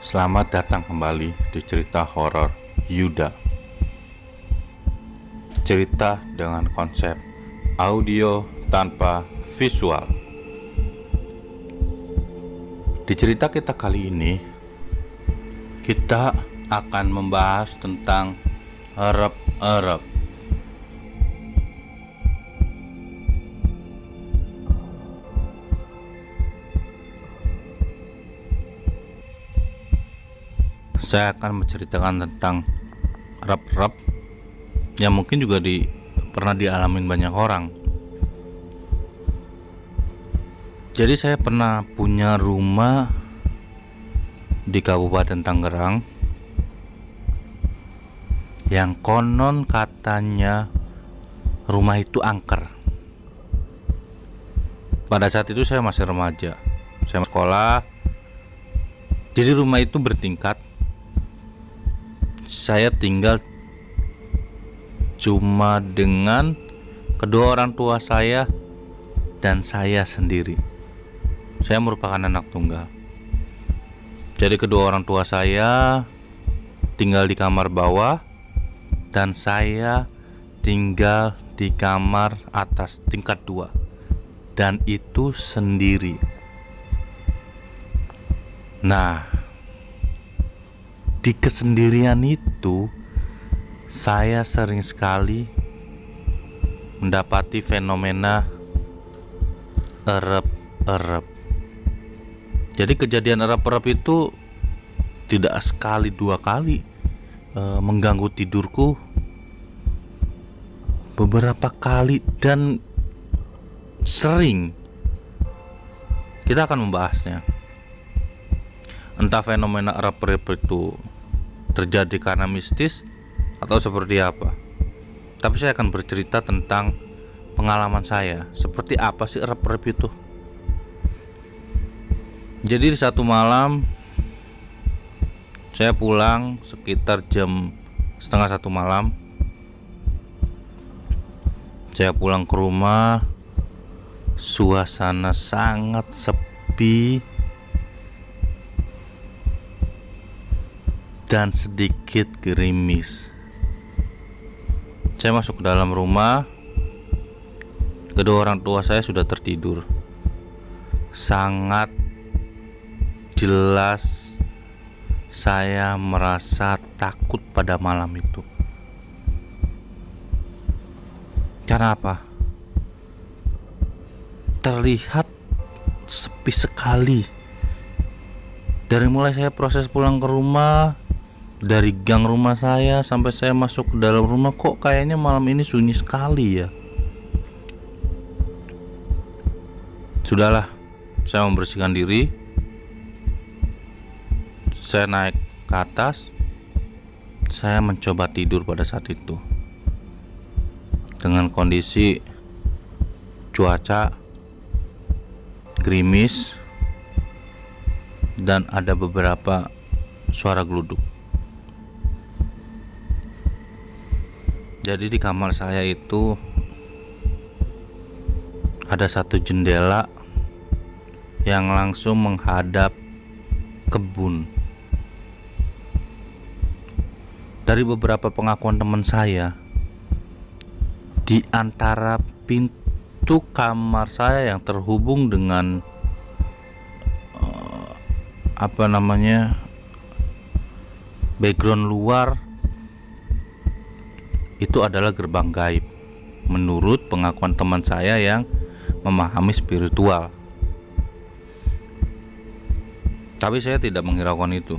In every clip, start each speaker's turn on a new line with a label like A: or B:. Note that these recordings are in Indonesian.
A: Selamat datang kembali di cerita horor Yuda. Cerita dengan konsep audio tanpa visual. Di cerita kita kali ini, kita akan membahas tentang erep-erep. Saya akan menceritakan tentang erep-erep yang mungkin juga pernah dialamin banyak orang. Jadi saya pernah punya rumah di Kabupaten Tangerang yang konon katanya rumah itu angker. Pada saat itu saya masih remaja, saya sekolah. Jadi rumah itu bertingkat. Saya tinggal cuma dengan kedua orang tua saya dan saya sendiri. Saya merupakan anak tunggal. Jadi kedua orang tua saya tinggal di kamar bawah dan saya tinggal di kamar atas tingkat 2, dan itu sendiri. Nah, di kesendirian itu saya sering sekali mendapati fenomena erep-erep. Jadi kejadian erep-erep itu tidak sekali dua kali mengganggu tidurku, beberapa kali dan sering. Kita akan membahasnya. Entah fenomena erep-erep itu terjadi karena mistis atau seperti apa. Tapi saya akan bercerita tentang pengalaman saya. Seperti apa sih erep-erep itu? Jadi di satu malam saya pulang sekitar jam setengah 1 malam. Saya pulang ke rumah, suasana sangat sepi dan sedikit gerimis. Saya masuk ke dalam rumah. Kedua orang tua saya sudah tertidur. Sangat jelas saya merasa takut pada malam itu. Karena apa? Terlihat sepi sekali. Dari mulai saya proses pulang ke rumah, dari gang rumah saya sampai saya masuk ke dalam rumah, kok kayaknya malam ini sunyi sekali ya. Sudahlah, saya membersihkan diri. Saya naik ke atas. Saya mencoba tidur pada saat itu dengan kondisi cuaca gerimis dan ada beberapa suara geluduk. Jadi di kamar saya itu ada satu jendela yang langsung menghadap kebun. Dari beberapa pengakuan teman saya, di antara pintu kamar saya yang terhubung dengan background luar, itu adalah gerbang gaib menurut pengakuan teman saya yang memahami spiritual. Tapi saya tidak menghiraukan itu.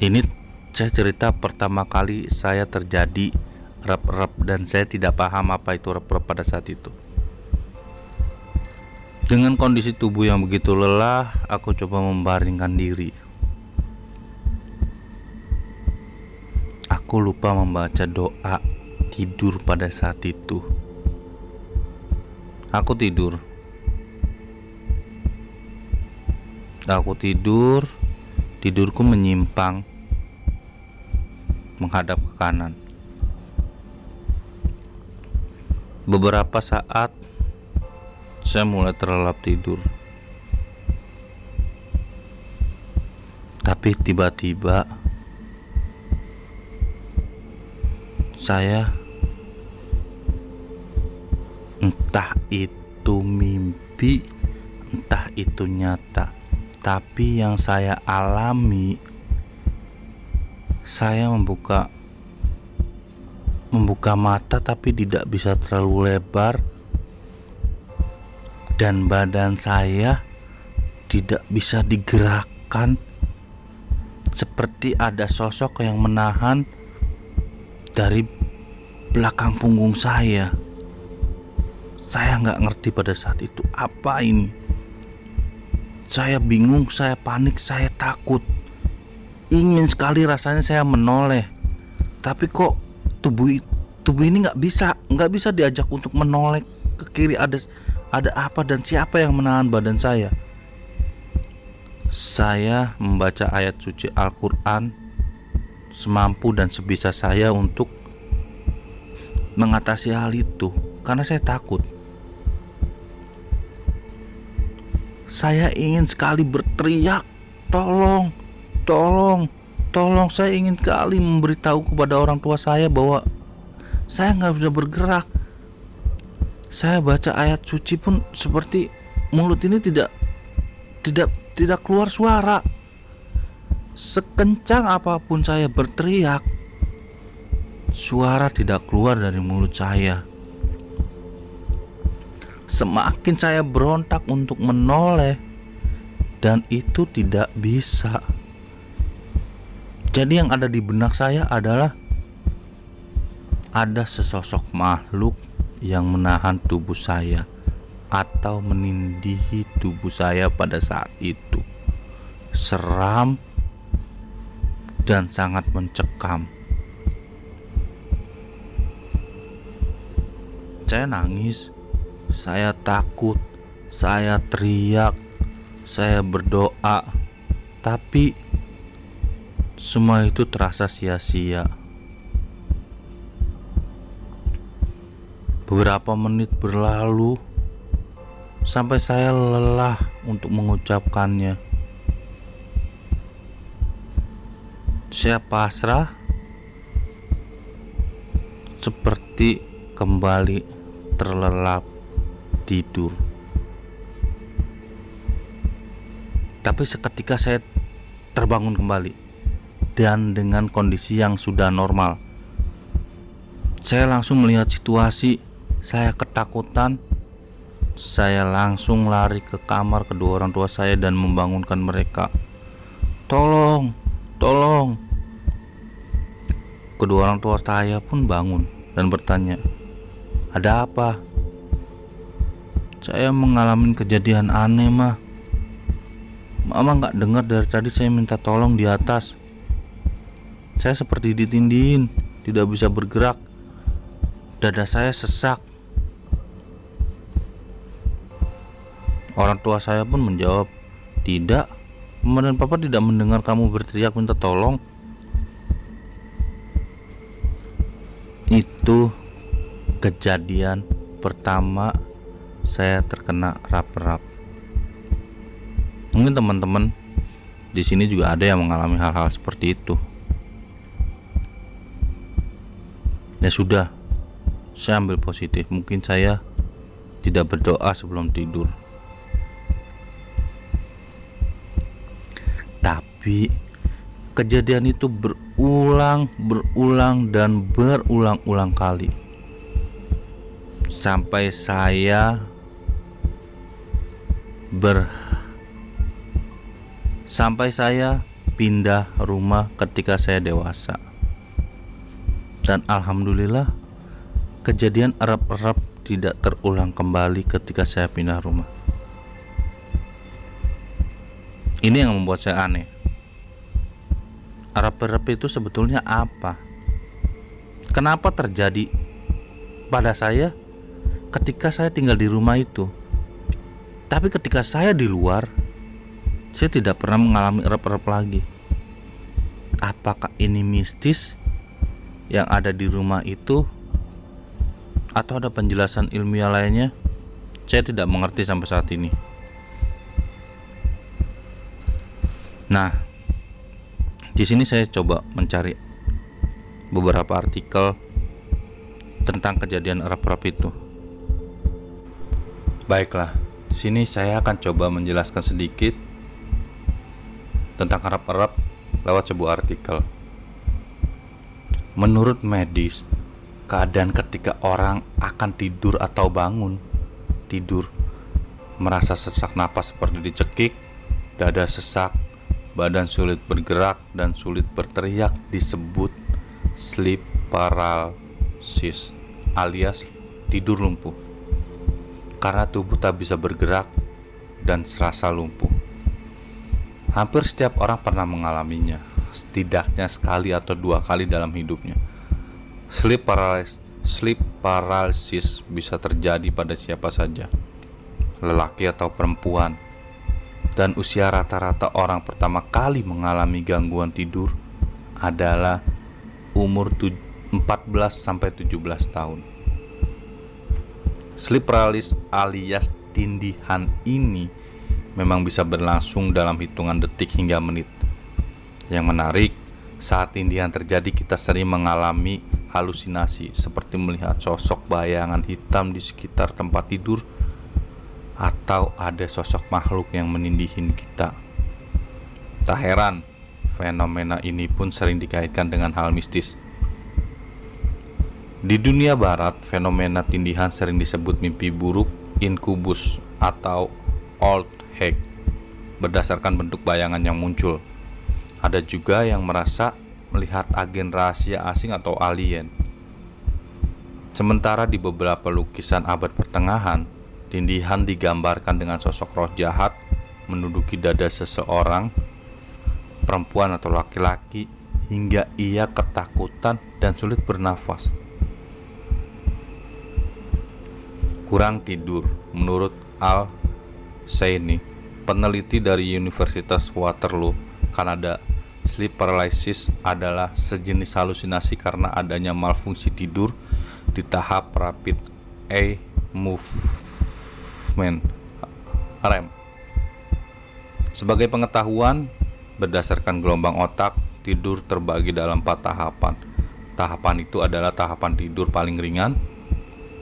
A: Ini saya cerita pertama kali saya terjadi erep-erep dan saya tidak paham apa itu erep-erep pada saat itu. Dengan kondisi tubuh yang begitu lelah, aku coba membaringkan diri. Aku lupa membaca doa tidur pada saat itu. Aku tidur. Tidurku menyimpang menghadap ke kanan. Beberapa saat saya mulai terlelap tidur. Tapi tiba-tiba saya, entah itu mimpi, entah itu nyata, tapi yang saya alami, saya membuka mata tapi tidak bisa terlalu lebar, dan badan saya tidak bisa digerakkan, seperti ada sosok yang menahan dari belakang punggung saya. Saya nggak ngerti pada saat itu apa ini. Saya bingung, saya panik, saya takut. Ingin sekali rasanya saya menoleh, tapi kok tubuh ini nggak bisa diajak untuk menoleh ke kiri. Ada apa dan siapa yang menahan badan saya? Saya membaca ayat suci Al-Quran semampu dan sebisa saya untuk mengatasi hal itu, karena saya takut. Saya ingin sekali berteriak, tolong, tolong, tolong. Saya ingin sekali memberitahu kepada orang tua saya bahwa saya nggak bisa bergerak. Saya baca ayat suci pun seperti mulut ini tidak keluar suara. Sekencang apapun saya berteriak, suara tidak keluar dari mulut saya. Semakin saya berontak untuk menoleh, dan itu tidak bisa. Jadi yang ada di benak saya adalah ada sesosok makhluk yang menahan tubuh saya atau menindihi tubuh saya pada saat itu. Seram dan sangat mencekam. Saya nangis, saya takut, saya teriak, saya berdoa, tapi semua itu terasa sia-sia. Beberapa menit berlalu sampai saya lelah untuk mengucapkannya. Saya pasrah, seperti kembali terlelap tidur. Tapi seketika saya terbangun kembali, dan dengan kondisi yang sudah normal. Saya langsung melihat situasi, saya ketakutan. Saya langsung lari ke kamar kedua orang tua saya dan membangunkan mereka. Tolong, tolong. Kedua orang tua saya pun bangun dan bertanya, ada apa? Saya mengalami kejadian aneh, Mah. Mama gak dengar dari tadi saya minta tolong di atas. Saya seperti ditindihin, tidak bisa bergerak. Dada saya sesak. Orang tua saya pun menjawab, tidak, Mama dan Papa tidak mendengar kamu berteriak minta tolong. Itu kejadian pertama saya terkena rap-rap. Mungkin teman-teman di sini juga ada yang mengalami hal-hal seperti itu. Ya sudah, saya ambil positif. Mungkin saya tidak berdoa sebelum tidur. Tapi kejadian itu berulang dan berulang-ulang kali. Sampai saya pindah rumah ketika saya dewasa. Dan alhamdulillah kejadian erap-erap tidak terulang kembali ketika saya pindah rumah. Ini yang membuat saya aneh. Erap-erap itu sebetulnya apa? Kenapa terjadi pada saya ketika saya tinggal di rumah itu? Tapi ketika saya di luar, saya tidak pernah mengalami erap-erap lagi. Apakah ini mistis yang ada di rumah itu, atau ada penjelasan ilmiah lainnya? Saya tidak mengerti sampai saat ini. Nah, Di sini saya coba mencari beberapa artikel tentang kejadian erap-erap itu. Baiklah, di sini saya akan coba menjelaskan sedikit tentang erap-erap lewat sebuah artikel. Menurut medis, keadaan ketika orang akan tidur atau bangun tidur, merasa sesak napas seperti dicekik, dada sesak, badan sulit bergerak dan sulit berteriak disebut sleep paralysis alias tidur lumpuh, karena tubuh tak bisa bergerak dan serasa lumpuh. Hampir setiap orang pernah mengalaminya, setidaknya sekali atau 2 kali dalam hidupnya. Sleep paralysis bisa terjadi pada siapa saja, lelaki atau perempuan, dan usia rata-rata orang pertama kali mengalami gangguan tidur adalah umur 14-17 tahun. Sleep paralysis alias tindihan ini memang bisa berlangsung dalam hitungan detik hingga menit. Yang menarik, saat tindihan terjadi kita sering mengalami halusinasi seperti melihat sosok bayangan hitam di sekitar tempat tidur atau ada sosok makhluk yang menindihin kita. Tak heran, fenomena ini pun sering dikaitkan dengan hal mistis. Di dunia barat, fenomena tindihan sering disebut mimpi buruk, inkubus, atau old hag, berdasarkan bentuk bayangan yang muncul. Ada juga yang merasa melihat agen rahasia asing atau alien. Sementara di beberapa lukisan abad pertengahan, tindihan digambarkan dengan sosok roh jahat menduduki dada seseorang, perempuan atau laki-laki, hingga ia ketakutan dan sulit bernafas. Kurang tidur. Menurut Al Saini, peneliti dari Universitas Waterloo, Kanada, sleep paralysis adalah sejenis halusinasi karena adanya malfungsi tidur di tahap rapid eye movement (REM). Sebagai pengetahuan, berdasarkan gelombang otak, tidur terbagi dalam 4 tahapan. Tahapan itu adalah tahapan tidur paling ringan,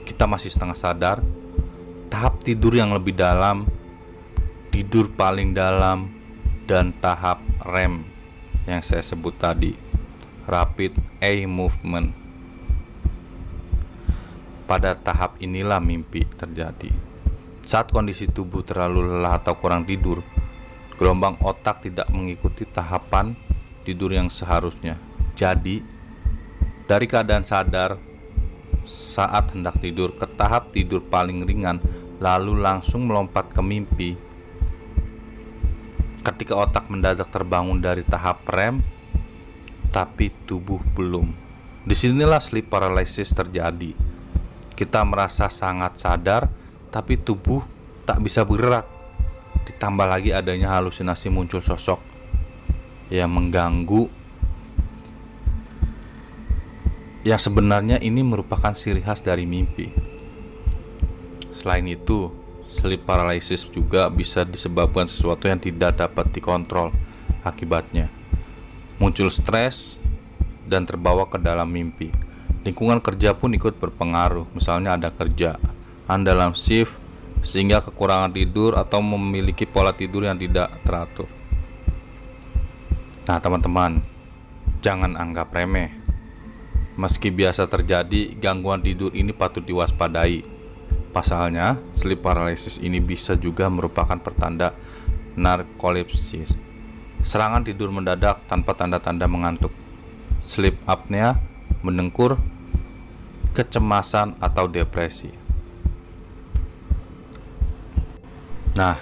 A: kita masih setengah sadar, tahap tidur yang lebih dalam, tidur paling dalam, dan tahap REM yang saya sebut tadi, rapid eye movement. Pada tahap inilah mimpi terjadi. Saat kondisi tubuh terlalu lelah atau kurang tidur, gelombang otak tidak mengikuti tahapan tidur yang seharusnya. Jadi, dari keadaan sadar saat hendak tidur ke tahap tidur paling ringan, lalu langsung melompat ke mimpi. Ketika otak mendadak terbangun dari tahap REM, tapi tubuh belum. Disinilah sleep paralysis terjadi. Kita merasa sangat sadar, tapi tubuh tak bisa bergerak. Ditambah lagi adanya halusinasi, muncul sosok yang mengganggu, yang sebenarnya ini merupakan ciri khas dari mimpi. Selain itu, sleep paralysis juga bisa disebabkan sesuatu yang tidak dapat dikontrol. Akibatnya muncul stres dan terbawa ke dalam mimpi. Lingkungan kerja pun ikut berpengaruh. Misalnya ada kerjaan dalam shift sehingga kekurangan tidur atau memiliki pola tidur yang tidak teratur. Nah teman-teman, jangan anggap remeh. Meski biasa terjadi, gangguan tidur ini patut diwaspadai. Pasalnya, sleep paralysis ini bisa juga merupakan pertanda narkolepsis, serangan tidur mendadak tanpa tanda-tanda mengantuk, sleep apnea, mendengkur, kecemasan atau depresi. Nah,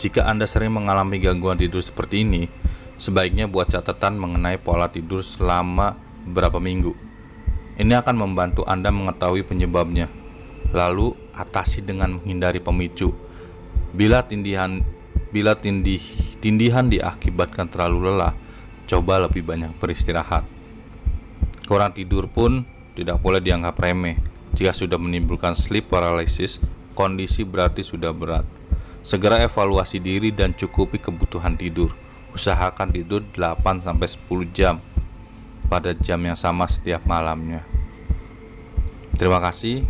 A: jika Anda sering mengalami gangguan tidur seperti ini, sebaiknya buat catatan mengenai pola tidur selama beberapa minggu. Ini akan membantu Anda mengetahui penyebabnya, lalu atasi dengan menghindari pemicu. Bila tindihan diakibatkan terlalu lelah, coba lebih banyak beristirahat. Kurang tidur pun tidak boleh dianggap remeh. Jika sudah menimbulkan sleep paralysis, kondisi berarti sudah berat. Segera evaluasi diri dan cukupi kebutuhan tidur. Usahakan tidur 8-10 jam pada jam yang sama setiap malamnya. Terima kasih.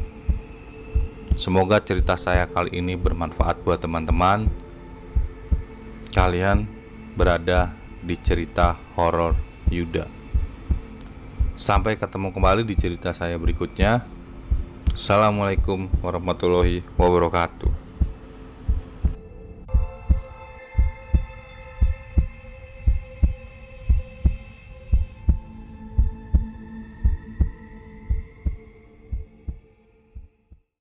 A: Semoga cerita saya kali ini bermanfaat buat teman-teman. Kalian berada di cerita horor Yuda. Sampai ketemu kembali di cerita saya berikutnya. Assalamualaikum warahmatullahi wabarakatuh.